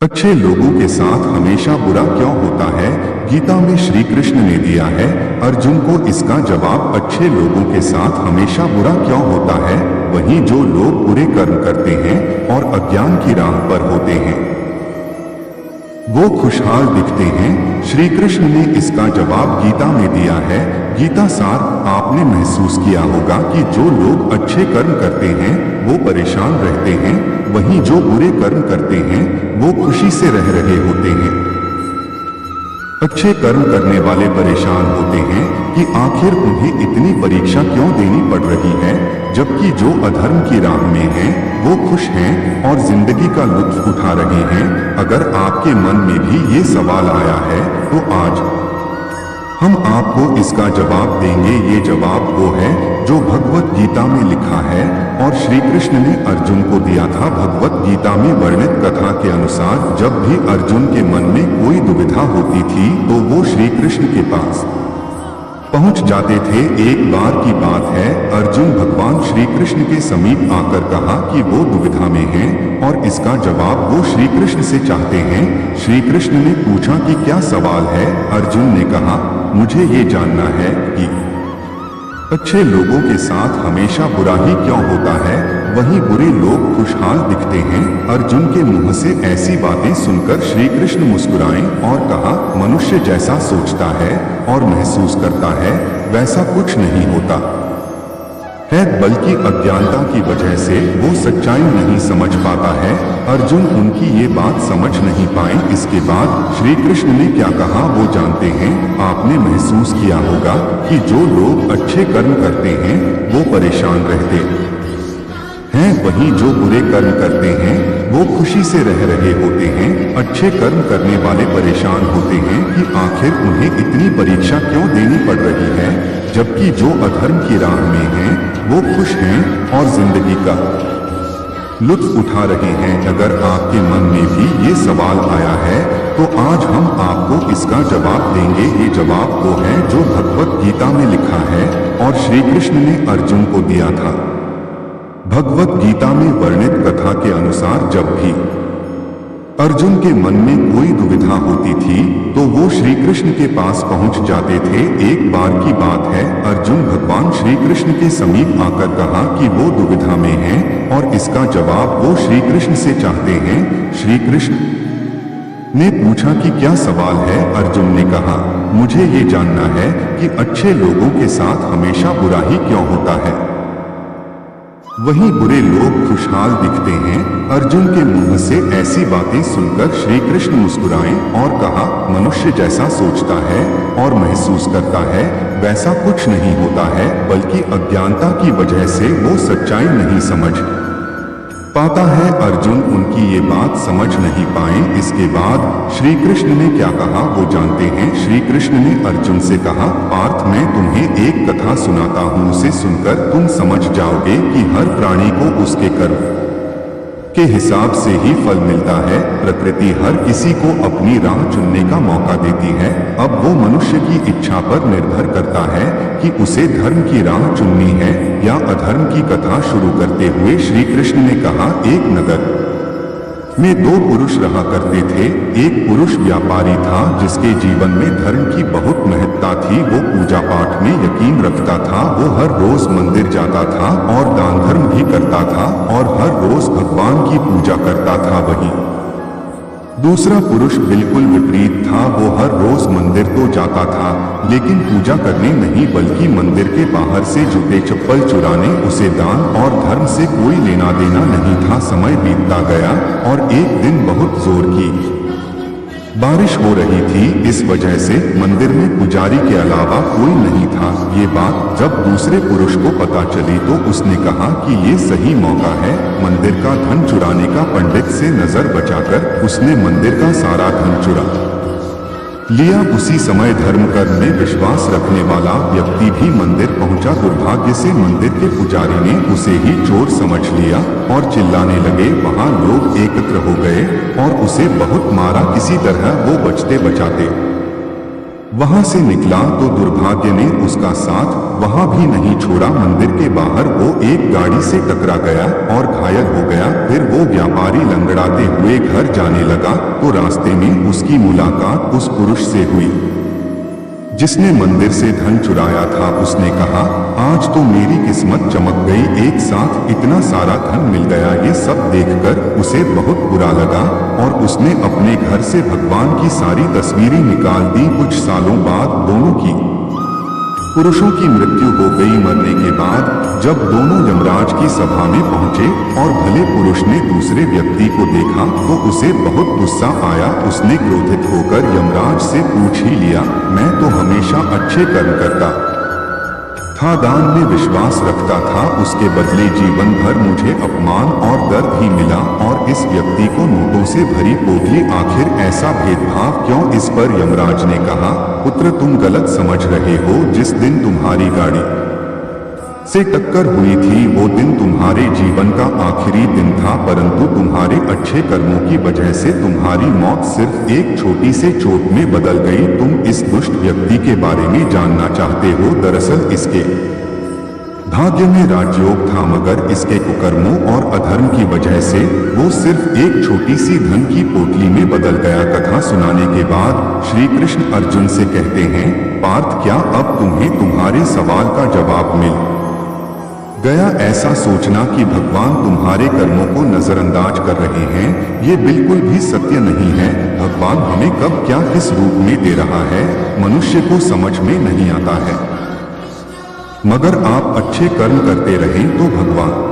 अच्छे लोगों के साथ हमेशा बुरा क्यों होता है? गीता में श्री कृष्ण ने दिया है अर्जुन को इसका जवाब। अच्छे लोगों के साथ हमेशा बुरा क्यों होता है? वहीं जो लोग बुरे कर्म करते हैं और अज्ञान की राह पर होते हैं वो खुशहाल दिखते हैं। श्री कृष्ण ने इसका जवाब गीता में दिया है। गीता सार आपने महसूस किया होगा कि जो लोग अच्छे कर्म करते हैं वो परेशान रहते हैं, वहीं जो बुरे कर्म करते हैं वो खुशी से रह रहे होते हैं। अच्छे कर्म करने वाले परेशान होते हैं कि आखिर उन्हें इतनी परीक्षा क्यों देनी पड़ रही है, जबकि जो अधर्म की राह में हैं वो खुश हैं और जिंदगी का लुत्फ उठा रहे हैं। अगर आपके मन में भी ये सवाल आया है तो आज हम आपको इसका जवाब देंगे। ये जवाब वो है जो भगवत गीता में लिखा है और श्री कृष्ण ने अर्जुन को दिया था। भगवत गीता में वर्णित कथा के अनुसार जब भी अर्जुन के मन में कोई दुविधा होती थी तो वो श्री कृष्ण के पास पहुंच जाते थे। एक बार की बात है, अर्जुन भगवान श्री कृष्ण के समीप आकर कहा कि वो दुविधा में हैं और इसका जवाब वो श्री कृष्ण से चाहते हैं। श्री कृष्ण ने पूछा कि क्या सवाल है? अर्जुन ने कहा मुझे ये जानना है कि अच्छे लोगों के साथ हमेशा बुरा ही क्यों होता है, वहीं बुरे लोग खुशहाल दिखते हैं। अर्जुन के मुंह से ऐसी बातें सुनकर श्री कृष्ण मुस्कुराए और कहा मनुष्य जैसा सोचता है और महसूस करता है वैसा कुछ नहीं होता है, बल्कि अज्ञानता की वजह से वो सच्चाई नहीं समझ पाता है। अर्जुन उनकी ये बात समझ नहीं पाए। इसके बाद श्री कृष्ण ने क्या कहा वो जानते हैं। आपने महसूस किया होगा कि जो लोग अच्छे कर्म करते हैं वो परेशान रहते हैं, वहीं जो बुरे कर्म करते हैं वो खुशी से रह रहे होते हैं। अच्छे कर्म करने वाले परेशान होते हैं कि आखिर उन्हें इतनी परीक्षा क्यों देनी पड़ रही है, जबकि जो अधर्म की राह में हैं वो खुश हैं और जिंदगी का लुत्फ उठा रहे हैं। अगर आपके मन में भी ये सवाल आया है तो आज हम आपको इसका जवाब देंगे। ये जवाब वो है जो भगवत गीता में लिखा है और श्री कृष्ण ने अर्जुन को दिया था। भगवत गीता में वर्णित कथा के अनुसार जब भी अर्जुन के मन में कोई दुविधा होती थी तो वो श्री कृष्ण के पास पहुंच जाते थे। एक बार की बात है, अर्जुन भगवान श्री कृष्ण के समीप आकर कहा कि वो दुविधा में हैं और इसका जवाब वो श्री कृष्ण से चाहते हैं। श्री कृष्ण ने पूछा कि क्या सवाल है? अर्जुन ने कहा मुझे ये जानना है कि अच्छे लोगों के साथ हमेशा बुरा ही क्यों होता है, वहीं बुरे लोग खुशहाल दिखते हैं। अर्जुन के मुंह से ऐसी बातें सुनकर श्री कृष्ण मुस्कुराए और कहा मनुष्य जैसा सोचता है और महसूस करता है वैसा कुछ नहीं होता है, बल्कि अज्ञानता की वजह से वो सच्चाई नहीं समझ पाता है। अर्जुन उनकी ये बात समझ नहीं पाए। इसके बाद श्री कृष्ण ने क्या कहा वो जानते हैं। श्री कृष्ण ने अर्जुन से कहा पार्थ मैं तुम्हें एक कथा सुनाता हूँ, उसे सुनकर तुम समझ जाओगे कि हर प्राणी को उसके कर्म के हिसाब से ही फल मिलता है। प्रकृति हर किसी को अपनी राह चुनने का मौका देती है। अब वो मनुष्य की इच्छा पर निर्भर करता है कि उसे धर्म की राह चुननी है या अधर्म की। कथा शुरू करते हुए श्री कृष्ण ने कहा एक नगर में दो पुरुष रहा करते थे। एक पुरुष व्यापारी था जिसके जीवन में धर्म की बहुत महत्ता थी। वो पूजा पाठ में यकीन रखता था। वो हर रोज मंदिर जाता था और दान धर्म भी करता था और हर रोज भगवान की पूजा करता था। वहीं दूसरा पुरुष बिल्कुल विपरीत था। वो हर रोज मंदिर तो जाता था लेकिन पूजा करने नहीं, बल्कि मंदिर के बाहर से जूते चप्पल चुराने। उसे दान और धर्म से कोई लेना देना नहीं था। समय बीतता गया और एक दिन बहुत जोर की बारिश हो रही थी। इस वजह से मंदिर में पुजारी के अलावा कोई नहीं था। ये बात जब दूसरे पुरुष को पता चली तो उसने कहा कि ये सही मौका है मंदिर का धन चुराने का। पंडित से नजर बचाकर उसने मंदिर का सारा धन चुरा लिया। उसी समय धर्म कर्म में विश्वास रखने वाला व्यक्ति भी मंदिर पहुंचा। दुर्भाग्य से मंदिर के पुजारी ने उसे ही चोर समझ लिया और चिल्लाने लगे। वहां लोग एकत्र हो गए और उसे बहुत मारा। किसी तरह वो बचते बचाते वहां से निकला तो दुर्भाग्य ने उसका साथ वहां भी नहीं छोड़ा। मंदिर के बाहर वो एक गाड़ी से टकरा गया और घायल हो गया। फिर वो व्यापारी लंगड़ाते हुए घर जाने लगा तो रास्ते में उसकी मुलाकात उस पुरुष से हुई जिसने मंदिर से धन चुराया था। उसने कहा, आज तो मेरी किस्मत चमक गई, एक साथ इतना सारा धन मिल गया। ये सब देखकर उसे बहुत बुरा लगा और उसने अपने घर से भगवान की सारी तस्वीरें निकाल दी। कुछ सालों बाद दोनों की पुरुषों की मृत्यु हो गई। मरने के बाद जब दोनों यमराज की सभा में पहुंचे और भले पुरुष ने दूसरे व्यक्ति को देखा तो उसे बहुत गुस्सा आया। उसने क्रोधित होकर यमराज से पूछ ही लिया, मैं तो हमेशा अच्छे कर्म करता था, दान में विश्वास रखता था, उसके बदले जीवन भर मुझे अपमान और दर्द ही मिला। और इस व्यक्ति को नोटों से भरी पोटली, आखिर ऐसा भेदभाव क्यों? इस पर यमराज ने कहा, पुत्र तुम गलत समझ रहे हो। जिस दिन तुम्हारी गाड़ी से टक्कर हुई थी वो दिन तुम्हारे जीवन का आखिरी दिन था, परंतु तुम्हारे अच्छे कर्मों की वजह से तुम्हारी मौत सिर्फ एक छोटी से चोट में बदल गई। तुम इस दुष्ट व्यक्ति के बारे में जानना चाहते हो? दरअसल इसके भाग्य में राजयोग था, मगर इसके कुकर्मों और अधर्म की वजह से वो सिर्फ एक छोटी सी धन की पोटली में बदल गया। कथा सुनाने के बाद श्री कृष्ण अर्जुन से कहते हैं, पार्थ क्या अब तुम्हें तुम्हारे सवाल का जवाब मिल गया? ऐसा सोचना कि भगवान तुम्हारे कर्मों को नजरअंदाज कर रहे हैं, ये बिल्कुल भी सत्य नहीं है। भगवान हमें कब क्या किस रूप में दे रहा है मनुष्य को समझ में नहीं आता है, मगर आप अच्छे कर्म करते रहें तो भगवान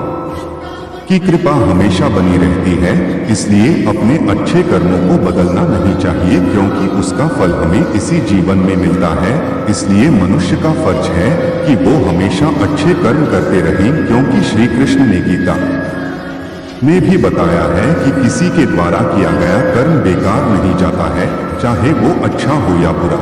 की कृपा हमेशा बनी रहती है। इसलिए अपने अच्छे कर्मों को बदलना नहीं चाहिए, क्योंकि उसका फल हमें इसी जीवन में मिलता है। इसलिए मनुष्य का फर्ज है कि वो हमेशा अच्छे कर्म करते रहें, क्योंकि श्री कृष्ण ने गीता में भी बताया है कि किसी के द्वारा किया गया कर्म बेकार नहीं जाता है, चाहे वो अच्छा हो या बुरा।